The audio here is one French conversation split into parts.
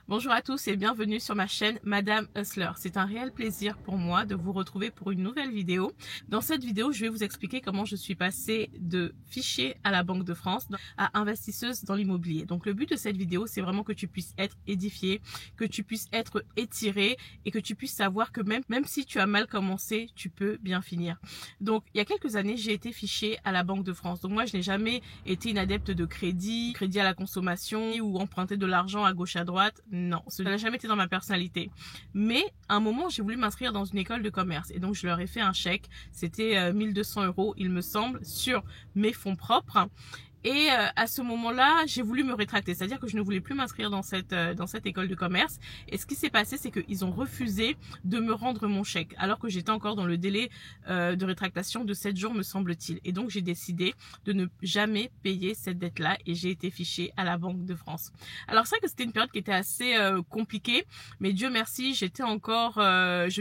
Bonjour à tous et bienvenue sur ma chaîne Madame Hustler. C'est un réel plaisir pour moi de vous retrouver pour une nouvelle vidéo. Dans cette vidéo, je vais vous expliquer comment je suis passée de fichier à la Banque de France à investisseuse dans l'immobilier. Donc le but de cette vidéo, c'est vraiment que tu puisses être édifié, que tu puisses être étiré et que tu puisses savoir que même si tu as mal commencé, tu peux bien finir. Donc il y a quelques années, j'ai été fichée à la Banque de France. Donc moi, je n'ai jamais été une adepte de crédit à la consommation ou emprunter de l'argent à gauche à droite. Non, ça n'a jamais été dans ma personnalité. Mais à un moment, j'ai voulu m'inscrire dans une école de commerce. Et donc, je leur ai fait un chèque. C'était 1 200 €, il me semble, sur mes fonds propres. Et à ce moment-là, j'ai voulu me rétracter, c'est-à-dire que je ne voulais plus m'inscrire dans cette école de commerce. Et ce qui s'est passé, c'est qu'ils ont refusé de me rendre mon chèque, alors que j'étais encore dans le délai de rétractation de 7 jours, me semble-t-il. Et donc, j'ai décidé de ne jamais payer cette dette-là et j'ai été fichée à la Banque de France. Alors, c'est vrai que c'était une période qui était assez compliquée, mais Dieu merci, je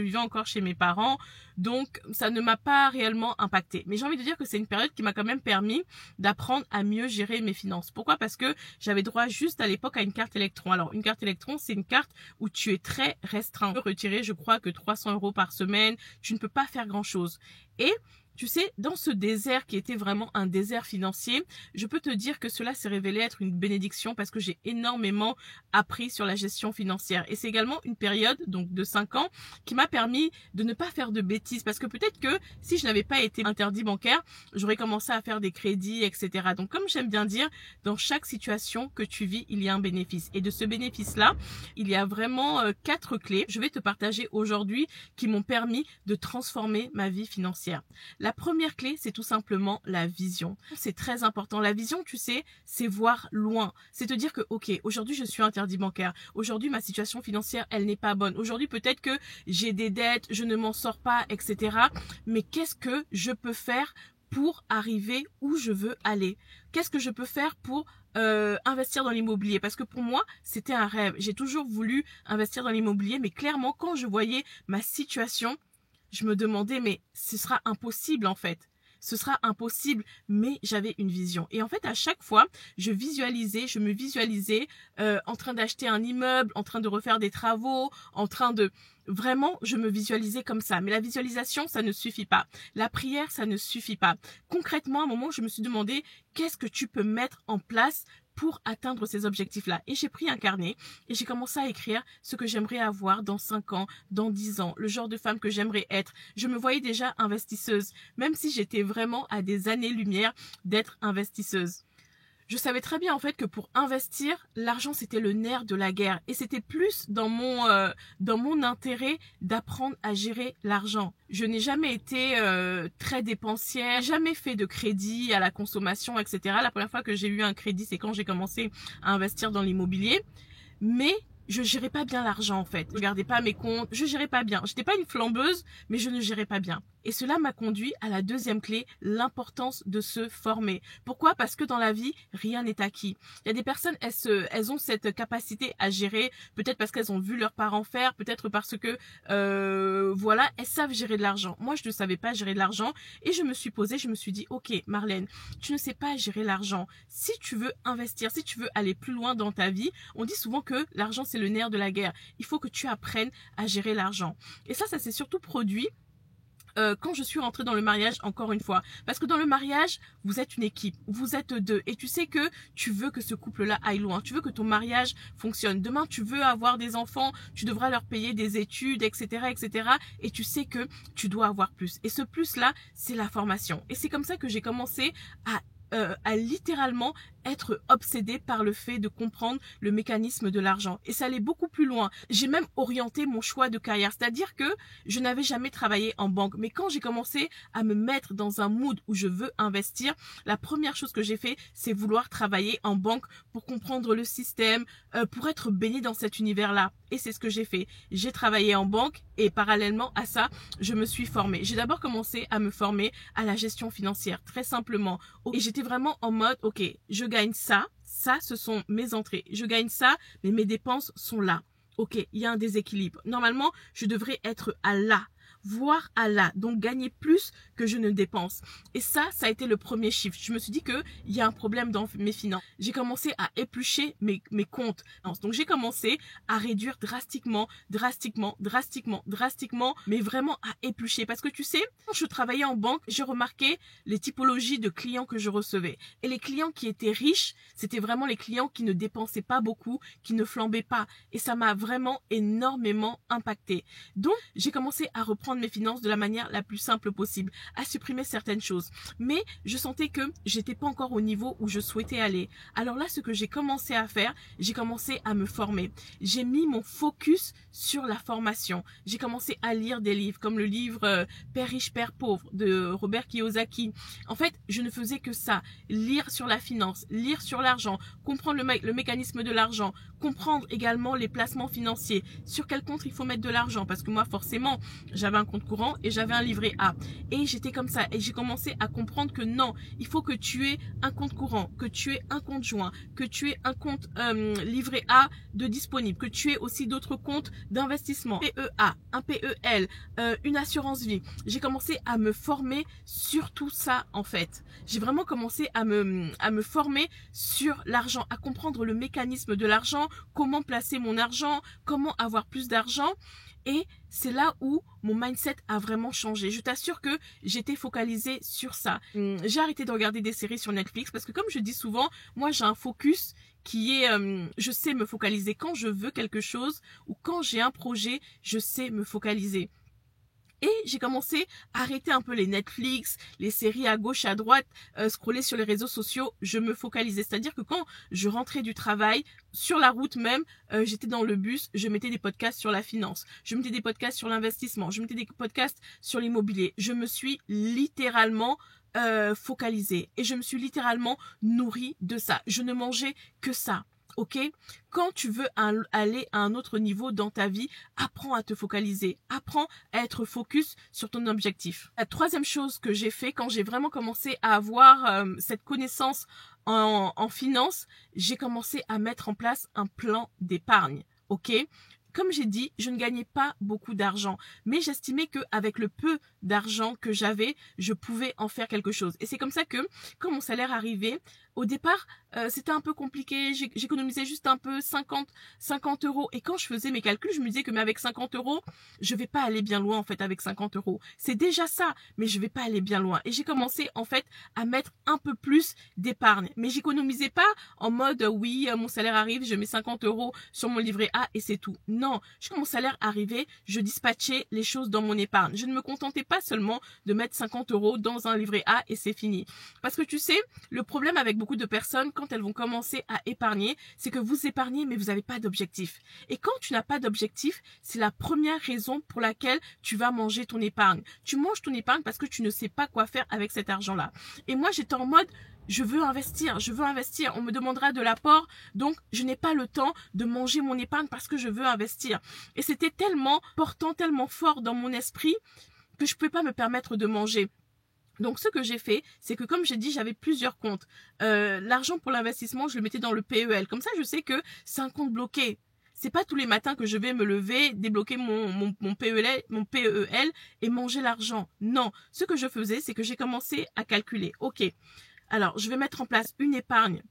vivais encore chez mes parents, donc ça ne m'a pas réellement impacté. Mais j'ai envie de dire que c'est une période qui m'a quand même permis d'apprendre à mieux gérer mes finances. Pourquoi? Parce que j'avais droit juste à l'époque à une carte électron. Alors, une carte électron, c'est une carte où tu es très restreint. Tu peux retirer, je crois, que 300 € par semaine. Tu ne peux pas faire grand-chose. Et tu sais, dans ce désert qui était vraiment un désert financier, je peux te dire que cela s'est révélé être une bénédiction parce que j'ai énormément appris sur la gestion financière. Et c'est également une période, donc de 5 ans, qui m'a permis de ne pas faire de bêtises. Parce que peut-être que si je n'avais pas été interdit bancaire, j'aurais commencé à faire des crédits, etc. Donc comme j'aime bien dire, dans chaque situation que tu vis, il y a un bénéfice. Et de ce bénéfice-là, il y a vraiment 4 clés. Je vais te partager aujourd'hui qui m'ont permis de transformer ma vie financière. La première clé, c'est tout simplement la vision. C'est très important. La vision, tu sais, c'est voir loin. C'est te dire que, ok, aujourd'hui, je suis interdit bancaire. Aujourd'hui, ma situation financière, elle n'est pas bonne. Aujourd'hui, peut-être que j'ai des dettes, je ne m'en sors pas, etc. Mais qu'est-ce que je peux faire pour arriver où je veux aller? Qu'est-ce que je peux faire pour investir dans l'immobilier? Parce que pour moi, c'était un rêve. J'ai toujours voulu investir dans l'immobilier, mais clairement, quand je voyais ma situation, je me demandais, mais ce sera impossible en fait. Ce sera impossible, mais j'avais une vision. Et en fait, à chaque fois, je me visualisais en train d'acheter un immeuble, en train de refaire des travaux, Vraiment, je me visualisais comme ça. Mais la visualisation, ça ne suffit pas. La prière, ça ne suffit pas. Concrètement, à un moment, je me suis demandé, qu'est-ce que tu peux mettre en place pour atteindre ces objectifs-là? Et j'ai pris un carnet et j'ai commencé à écrire ce que j'aimerais avoir dans 5 ans, dans 10 ans, le genre de femme que j'aimerais être. Je me voyais déjà investisseuse, même si j'étais vraiment à des années-lumière d'être investisseuse. Je savais très bien en fait que pour investir, l'argent c'était le nerf de la guerre et c'était plus dans mon intérêt d'apprendre à gérer l'argent. Je n'ai jamais été très dépensière, jamais fait de crédit à la consommation, etc. La première fois que j'ai eu un crédit, c'est quand j'ai commencé à investir dans l'immobilier, mais je gérais pas bien l'argent en fait. Je regardais pas mes comptes, je gérais pas bien. J'étais pas une flambeuse, mais je ne gérais pas bien. Et cela m'a conduit à la deuxième clé, l'importance de se former. Pourquoi? Parce que dans la vie, rien n'est acquis. Il y a des personnes, elles ont cette capacité à gérer, peut-être parce qu'elles ont vu leurs parents faire, peut-être parce que, voilà, elles savent gérer de l'argent. Moi, je ne savais pas gérer de l'argent et je me suis dit, ok, Marlène, tu ne sais pas gérer l'argent. Si tu veux investir, si tu veux aller plus loin dans ta vie, on dit souvent que l'argent, c'est le nerf de la guerre. Il faut que tu apprennes à gérer l'argent. Et ça s'est surtout produit quand je suis rentrée dans le mariage, encore une fois. Parce que dans le mariage, vous êtes une équipe, vous êtes deux. Et tu sais que tu veux que ce couple-là aille loin. Tu veux que ton mariage fonctionne. Demain, tu veux avoir des enfants, tu devras leur payer des études, etc., etc. Et tu sais que tu dois avoir plus. Et ce plus-là, c'est la formation. Et c'est comme ça que j'ai commencé à littéralement être obsédée par le fait de comprendre le mécanisme de l'argent. Et ça allait beaucoup plus loin. J'ai même orienté mon choix de carrière. C'est-à-dire que je n'avais jamais travaillé en banque. Mais quand j'ai commencé à me mettre dans un mood où je veux investir, la première chose que j'ai fait, c'est vouloir travailler en banque pour comprendre le système, pour être baignée dans cet univers-là. Et c'est ce que j'ai fait. J'ai travaillé en banque et parallèlement à ça, je me suis formée. J'ai d'abord commencé à me former à la gestion financière, très simplement. Et j'étais vraiment en mode, ok, je gagne ça, ce sont mes entrées. Je gagne ça, mais mes dépenses sont là. Ok, il y a un déséquilibre. Normalement, je devrais être à là. voire à là. Donc gagner plus que je ne dépense. Et ça a été le premier chiffre. Je me suis dit que il y a un problème dans mes finances. J'ai commencé à éplucher mes comptes. Donc j'ai commencé à réduire drastiquement, mais vraiment à éplucher. Parce que tu sais, quand je travaillais en banque, j'ai remarqué les typologies de clients que je recevais. Et les clients qui étaient riches, c'était vraiment les clients qui ne dépensaient pas beaucoup, qui ne flambaient pas. Et ça m'a vraiment énormément impacté. Donc, j'ai commencé à reprendre mes finances de la manière la plus simple possible, à supprimer certaines choses. Mais je sentais que j'étais pas encore au niveau où je souhaitais aller. Alors là, ce que j'ai commencé à faire, j'ai commencé à me former. J'ai mis mon focus sur la formation. J'ai commencé à lire des livres comme le livre Père riche, Père pauvre de Robert Kiyosaki. En fait, je ne faisais que ça. Lire sur la finance, lire sur l'argent, comprendre le mécanisme de l'argent, comprendre également les placements financiers, sur quel compte il faut mettre de l'argent, parce que moi forcément j'avais un compte courant et j'avais un livret A et j'étais comme ça et j'ai commencé à comprendre que non, il faut que tu aies un compte courant, que tu aies un compte joint, que tu aies un compte livret A de disponible, que tu aies aussi d'autres comptes d'investissement, PEA, un PEL, une assurance vie. J'ai commencé à me former sur tout ça en fait. J'ai vraiment commencé à me former sur l'argent, à comprendre le mécanisme de l'argent, comment placer mon argent, comment avoir plus d'argent. Et c'est là où mon mindset a vraiment changé. Je t'assure que j'étais focalisée sur ça. J'ai arrêté de regarder des séries sur Netflix parce que comme je dis souvent, moi j'ai un focus qui est, je sais me focaliser quand je veux quelque chose ou quand j'ai un projet, je sais me focaliser. Et j'ai commencé à arrêter un peu les Netflix, les séries à gauche, à droite, scroller sur les réseaux sociaux. Je me focalisais. C'est-à-dire que quand je rentrais du travail, sur la route même, j'étais dans le bus, je mettais des podcasts sur la finance. Je mettais des podcasts sur l'investissement. Je mettais des podcasts sur l'immobilier. Je me suis littéralement focalisée. Et je me suis littéralement nourrie de ça. Je ne mangeais que ça. Ok, quand tu veux aller à un autre niveau dans ta vie, apprends à te focaliser, apprends à être focus sur ton objectif. La troisième chose que j'ai fait quand j'ai vraiment commencé à avoir cette connaissance en finance, j'ai commencé à mettre en place un plan d'épargne. Ok, comme j'ai dit, je ne gagnais pas beaucoup d'argent, mais j'estimais qu'avec le peu d'argent que j'avais, je pouvais en faire quelque chose. Et c'est comme ça que, quand mon salaire arrivait, au départ, c'était un peu compliqué. J'économisais juste un peu 50 euros. Et quand je faisais mes calculs, je me disais que mais avec 50 euros, je vais pas aller bien loin en fait avec 50 euros. C'est déjà ça, mais je vais pas aller bien loin. Et j'ai commencé en fait à mettre un peu plus d'épargne. Mais j'économisais pas en mode oui, mon salaire arrive, je mets 50 euros sur mon livret A et c'est tout. Non, quand mon salaire arrivait, je dispatchais les choses dans mon épargne. Je ne me contentais pas seulement de mettre 50 euros dans un livret A et c'est fini. Parce que tu sais, le problème avec beaucoup de personnes, quand elles vont commencer à épargner, c'est que vous épargnez mais vous n'avez pas d'objectif. Et quand tu n'as pas d'objectif, c'est la première raison pour laquelle tu vas manger ton épargne. Tu manges ton épargne parce que tu ne sais pas quoi faire avec cet argent-là. Et moi, j'étais en mode, je veux investir. On me demandera de l'apport, donc je n'ai pas le temps de manger mon épargne parce que je veux investir. Et c'était tellement portant, tellement fort dans mon esprit que je ne pouvais pas me permettre de manger. Donc ce que j'ai fait, c'est que comme j'ai dit, j'avais plusieurs comptes. L'argent pour l'investissement, je le mettais dans le PEL. Comme ça, je sais que c'est un compte bloqué. C'est pas tous les matins que je vais me lever, débloquer mon PEL et manger l'argent. Non, ce que je faisais, c'est que j'ai commencé à calculer. Ok, alors je vais mettre en place une épargne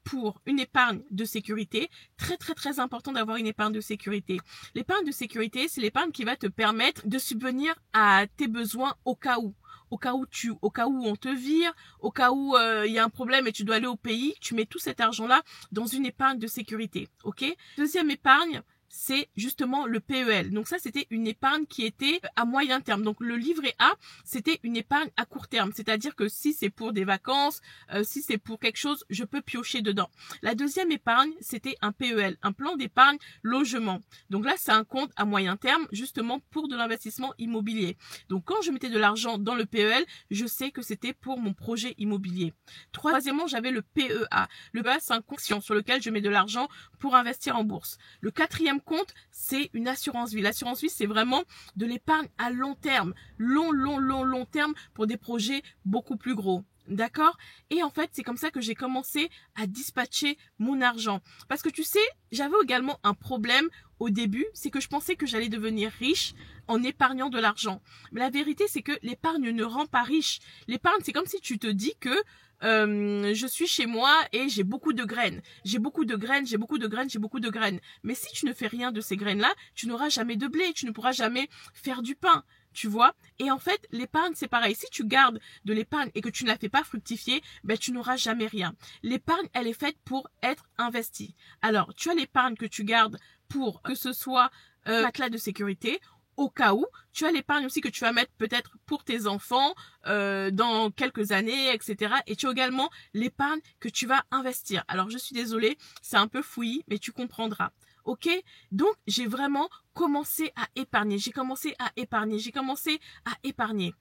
de sécurité. Très très très important d'avoir une épargne de sécurité. L'épargne de sécurité, c'est l'épargne qui va te permettre de subvenir à tes besoins au cas où. Au cas où on te vire, au cas où il y a un problème et tu dois aller au pays, tu mets tout cet argent-là dans une épargne de sécurité, ok? Deuxième épargne, c'est justement le PEL. Donc ça, c'était une épargne qui était à moyen terme. Donc le livret A, c'était une épargne à court terme. C'est-à-dire que si c'est pour des vacances, si c'est pour quelque chose, je peux piocher dedans. La deuxième épargne, c'était un PEL, un plan d'épargne logement. Donc là, c'est un compte à moyen terme, justement pour de l'investissement immobilier. Donc quand je mettais de l'argent dans le PEL, je sais que c'était pour mon projet immobilier. Troisièmement, j'avais le PEA. Le PEA, c'est un compte sur lequel je mets de l'argent pour investir en bourse. Le quatrième compte, c'est une assurance vie. L'assurance vie, c'est vraiment de l'épargne à long terme. Long terme pour des projets beaucoup plus gros. D'accord? Et en fait, c'est comme ça que j'ai commencé à dispatcher mon argent. Parce que tu sais, j'avais également un problème au début, c'est que je pensais que j'allais devenir riche en épargnant de l'argent. Mais la vérité, c'est que l'épargne ne rend pas riche. L'épargne, c'est comme si tu te dis que je suis chez moi et j'ai beaucoup de graines. J'ai beaucoup de graines, j'ai beaucoup de graines, j'ai beaucoup de graines. Mais si tu ne fais rien de ces graines-là, tu n'auras jamais de blé, tu ne pourras jamais faire du pain. Tu vois? Et en fait, l'épargne, c'est pareil. Si tu gardes de l'épargne et que tu ne la fais pas fructifier, ben, tu n'auras jamais rien. L'épargne, elle est faite pour être investie. Alors, tu as l'épargne que tu gardes pour que ce soit matelas de sécurité, au cas où. Tu as l'épargne aussi que tu vas mettre peut-être pour tes enfants dans quelques années, etc. Et tu as également l'épargne que tu vas investir. Alors, je suis désolée, c'est un peu fouillis, mais tu comprendras. Ok? Donc, j'ai vraiment commencé à épargner. J'ai commencé à épargner.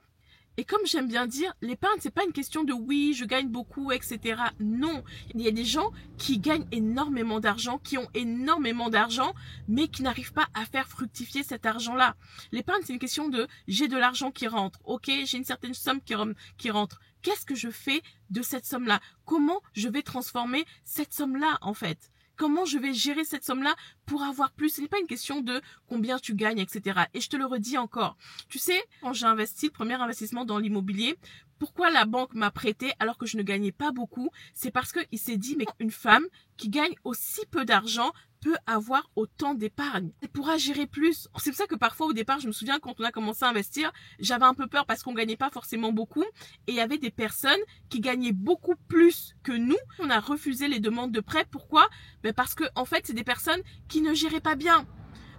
Et comme j'aime bien dire, l'épargne, c'est pas une question de oui, je gagne beaucoup, etc. Non. Il y a des gens qui gagnent énormément d'argent, qui ont énormément d'argent, mais qui n'arrivent pas à faire fructifier cet argent-là. L'épargne, c'est une question de j'ai de l'argent qui rentre. Ok, j'ai une certaine somme qui rentre. Qu'est-ce que je fais de cette somme-là? Comment je vais transformer cette somme-là, en fait? Comment je vais gérer cette somme-là pour avoir plus? Ce n'est pas une question de combien tu gagnes, etc. Et je te le redis encore. Tu sais, quand j'ai investi, le premier investissement dans l'immobilier, pourquoi la banque m'a prêté alors que je ne gagnais pas beaucoup? C'est parce qu'il s'est dit, mais une femme qui gagne aussi peu d'argent peut avoir autant d'épargne. Elle pourra gérer plus. C'est pour ça que parfois au départ, je me souviens quand on a commencé à investir, j'avais un peu peur parce qu'on gagnait pas forcément beaucoup et il y avait des personnes qui gagnaient beaucoup plus que nous. On a refusé les demandes de prêt. Pourquoi? Ben parce que en fait, c'est des personnes qui ne géraient pas bien.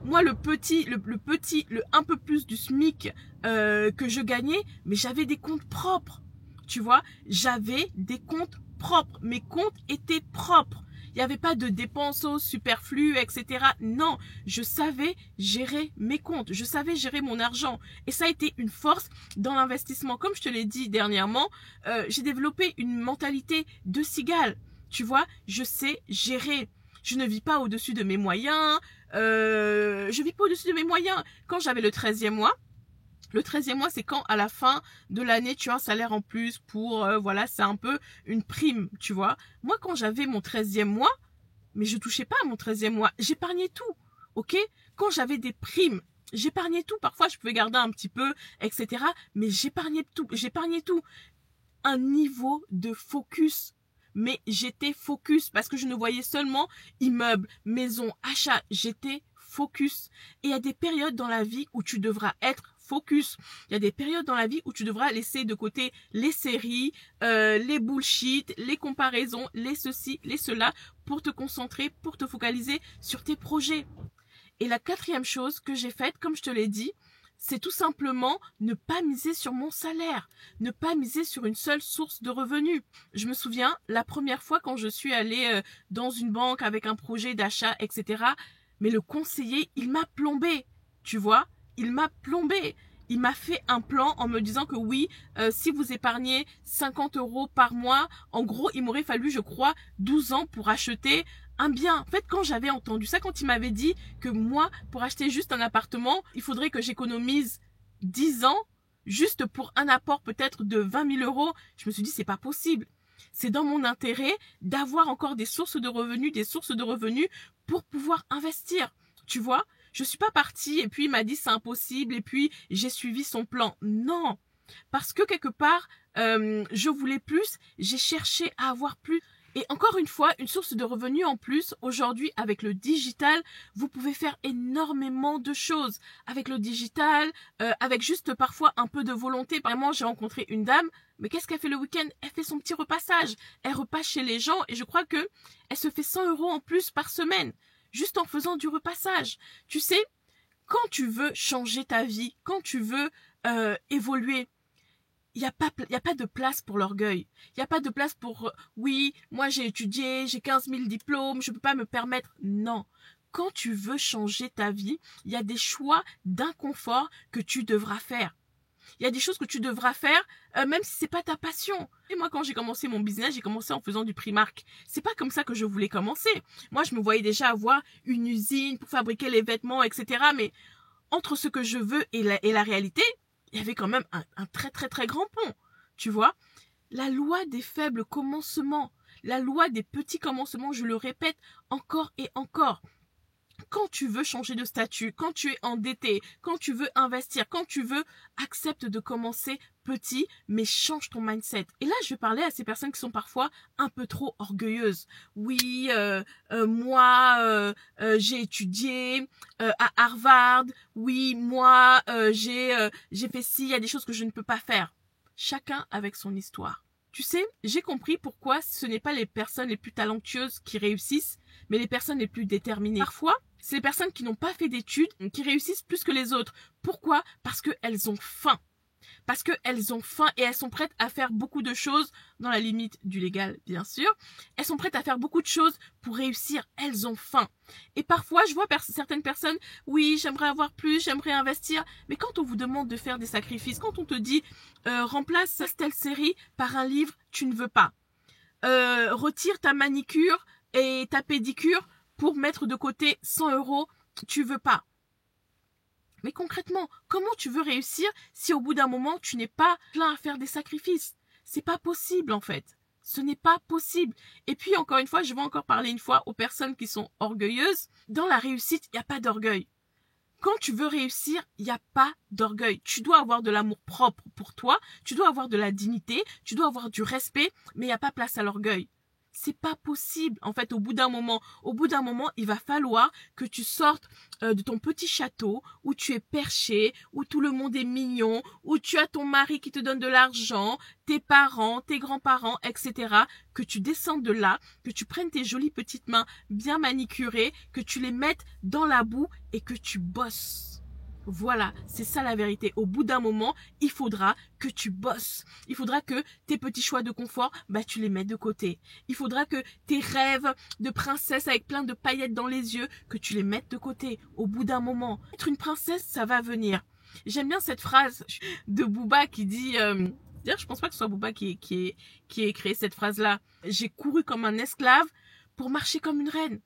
Moi, le un peu plus du SMIC que je gagnais, mais j'avais des comptes propres. Tu vois, j'avais des comptes propres. Mes comptes étaient propres. Il n'y avait pas de dépenses superflues, etc. Non, je savais gérer mes comptes. Je savais gérer mon argent. Et ça a été une force dans l'investissement. Comme je te l'ai dit dernièrement, j'ai développé une mentalité de cigale. Tu vois, je sais gérer. Je ne vis pas au-dessus de mes moyens. Je vis pas au-dessus de mes moyens. Quand j'avais le 13e mois, le 13e mois, c'est quand à la fin de l'année, tu as un salaire en plus pour, voilà, c'est un peu une prime, tu vois. Moi, quand j'avais mon 13e mois, mais je touchais pas à mon 13e mois, j'épargnais tout, ok? Quand j'avais des primes, j'épargnais tout. Parfois, je pouvais garder un petit peu, etc. Mais j'épargnais tout. Un niveau de focus. Mais j'étais focus parce que je ne voyais seulement immeuble, maison, achat. J'étais focus. Et il y a des périodes dans la vie où tu devras être focus. Il y a des périodes dans la vie où tu devras laisser de côté les séries, les bullshit, les comparaisons, les ceci, les cela, pour te concentrer, pour te focaliser sur tes projets. Et la quatrième chose que j'ai faite, comme je te l'ai dit, c'est tout simplement ne pas miser sur mon salaire, ne pas miser sur une seule source de revenus. Je me souviens, la première fois quand je suis allée dans une banque avec un projet d'achat, etc., mais le conseiller, il m'a plombé, tu vois, il m'a plombé. Il m'a fait un plan en me disant que oui, si vous épargnez 50 € par mois, en gros, il m'aurait fallu, je crois, 12 ans pour acheter un bien. En fait, quand j'avais entendu ça, quand il m'avait dit que moi, pour acheter juste un appartement, il faudrait que j'économise 10 ans, juste pour un apport peut-être de 20 000 €, je me suis dit, c'est pas possible. C'est dans mon intérêt d'avoir encore des sources de revenus pour pouvoir investir. Tu vois? Je suis pas partie et puis il m'a dit c'est impossible et puis j'ai suivi son plan. Non. Parce que quelque part, je voulais plus, j'ai cherché à avoir plus. Et encore une fois, une source de revenus en plus, aujourd'hui, avec le digital, vous pouvez faire énormément de choses. Avec le digital, avec juste parfois un peu de volonté. Vraiment, j'ai rencontré une dame, mais qu'est-ce qu'elle fait le week-end? Elle fait son petit repassage. Elle repasse chez les gens et je crois que elle se fait 100 € en plus par semaine. Juste en faisant du repassage. Tu sais, quand tu veux changer ta vie, quand tu veux évoluer, il n'y a pas de place pour l'orgueil. Il n'y a pas de place pour oui, moi j'ai étudié, j'ai 15 000 diplômes, je peux pas me permettre. Non. Quand tu veux changer ta vie, il y a des choix d'inconfort que tu devras faire. Il y a des choses que tu devras faire, même si c'est pas ta passion. Et moi, quand j'ai commencé mon business, j'ai commencé en faisant du Primark. C'est pas comme ça que je voulais commencer. Moi, je me voyais déjà avoir une usine pour fabriquer les vêtements, etc. Mais entre ce que je veux et la réalité, il y avait quand même un très très très grand pont. Tu vois? La loi des faibles commencements, la loi des petits commencements, je le répète encore et encore. Quand tu veux changer de statut, quand tu es endetté, quand tu veux investir, quand tu veux, accepte de commencer petit, mais change ton mindset. Et là, je vais parler à ces personnes qui sont parfois un peu trop orgueilleuses. Oui, moi, j'ai étudié à Harvard. Oui, moi, j'ai fait ci. Il y a des choses que je ne peux pas faire. Chacun avec son histoire. Tu sais, j'ai compris pourquoi ce n'est pas les personnes les plus talentueuses qui réussissent, mais les personnes les plus déterminées. Parfois, c'est les personnes qui n'ont pas fait d'études qui réussissent plus que les autres. Pourquoi? Parce qu'elles ont faim. Parce qu'elles ont faim et elles sont prêtes à faire beaucoup de choses, dans la limite du légal, bien sûr. Elles sont prêtes à faire beaucoup de choses pour réussir. Elles ont faim. Et parfois, je vois certaines personnes, oui, j'aimerais avoir plus, j'aimerais investir. Mais quand on vous demande de faire des sacrifices, quand on te dit, remplace telle série par un livre, tu ne veux pas. Retire ta manicure et ta pédicure pour mettre de côté 100 €, tu veux pas. Mais concrètement, comment tu veux réussir si au bout d'un moment, tu n'es pas plein à faire des sacrifices? C'est pas possible, en fait. Ce n'est pas possible. Et puis, encore une fois, je vais encore parler une fois aux personnes qui sont orgueilleuses. Dans la réussite, il n'y a pas d'orgueil. Quand tu veux réussir, il n'y a pas d'orgueil. Tu dois avoir de l'amour propre pour toi, tu dois avoir de la dignité, tu dois avoir du respect, mais il n'y a pas place à l'orgueil. C'est pas possible. En fait, au bout d'un moment, il va falloir que tu sortes de ton petit château où tu es perché, où tout le monde est mignon, où tu as ton mari qui te donne de l'argent, tes parents, tes grands-parents, etc. Que tu descendes de là, que tu prennes tes jolies petites mains bien manicurées, que tu les mettes dans la boue et que tu bosses. Voilà, c'est ça la vérité. Au bout d'un moment, il faudra que tu bosses. Il faudra que tes petits choix de confort, tu les mets de côté. Il faudra que tes rêves de princesse avec plein de paillettes dans les yeux, que tu les mettes de côté. Au bout d'un moment, être une princesse, ça va venir. J'aime bien cette phrase de Booba qui dit... D'ailleurs, je pense pas que ce soit Booba qui ait créé cette phrase-là. J'ai couru comme un esclave pour marcher comme une reine.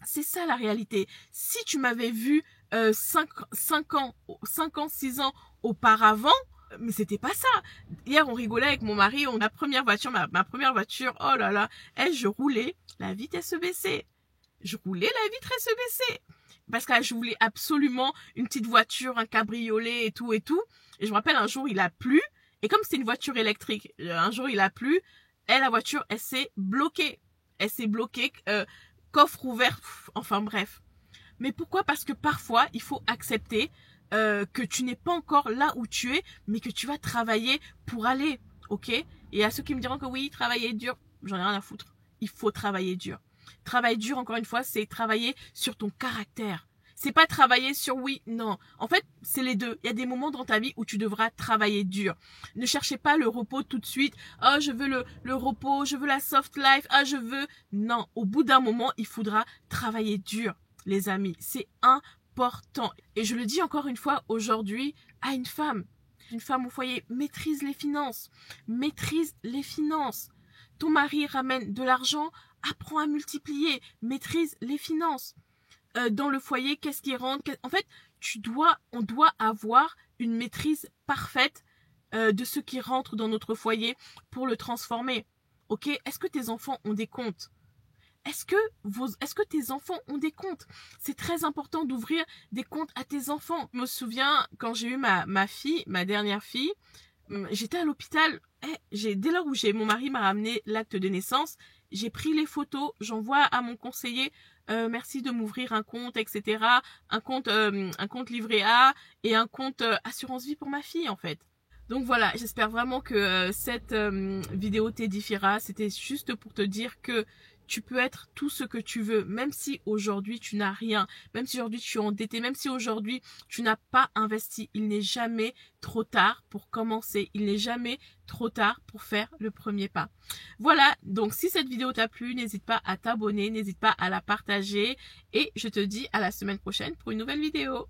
C'est ça la réalité. Si tu m'avais vu 5 ans, 6 ans auparavant, mais c'était pas ça. Hier, on rigolait avec mon mari, ma première voiture, oh là là, je roulais, la vitesse se baissait. Je roulais, la vitesse se baissait. Parce que je voulais absolument une petite voiture, un cabriolet et tout. Et je me rappelle, un jour, il a plu. Et comme c'était une voiture électrique, un jour, il a plu. Et la voiture, elle s'est bloquée. Coffre ouvert, enfin bref. Mais pourquoi? Parce que parfois, il faut accepter que tu n'es pas encore là où tu es, mais que tu vas travailler pour aller, ok? Et à ceux qui me diront que oui, travailler dur, j'en ai rien à foutre. Il faut travailler dur. Travail dur, encore une fois, c'est travailler sur ton caractère. C'est pas travailler sur oui, non. En fait, c'est les deux. Il y a des moments dans ta vie où tu devras travailler dur. Ne cherchez pas le repos tout de suite. Oh, je veux le repos, je veux la soft life. Ah, je veux... Non, au bout d'un moment, il faudra travailler dur, les amis. C'est important. Et je le dis encore une fois aujourd'hui à une femme. Une femme au foyer, maîtrise les finances. Maîtrise les finances. Ton mari ramène de l'argent, apprends à multiplier. Maîtrise les finances. Dans le foyer, qu'est-ce qui rentre? En fait, on doit avoir une maîtrise parfaite de ce qui rentre dans notre foyer pour le transformer. Ok? Est-ce que tes enfants ont des comptes? Est-ce que tes enfants ont des comptes? C'est très important d'ouvrir des comptes à tes enfants. Je me souviens quand j'ai eu ma fille, ma dernière fille, j'étais à l'hôpital. Dès lors où mon mari m'a ramené l'acte de naissance, j'ai pris les photos, j'envoie à mon conseiller. Merci de m'ouvrir un compte, etc. Un compte livret A et un compte assurance vie pour ma fille, en fait. Donc voilà, j'espère vraiment que cette vidéo t'édifiera. C'était juste pour te dire que tu peux être tout ce que tu veux, même si aujourd'hui tu n'as rien, même si aujourd'hui tu es endetté, même si aujourd'hui tu n'as pas investi. Il n'est jamais trop tard pour commencer. Il n'est jamais trop tard pour faire le premier pas. Voilà, donc si cette vidéo t'a plu, n'hésite pas à t'abonner, n'hésite pas à la partager et je te dis à la semaine prochaine pour une nouvelle vidéo.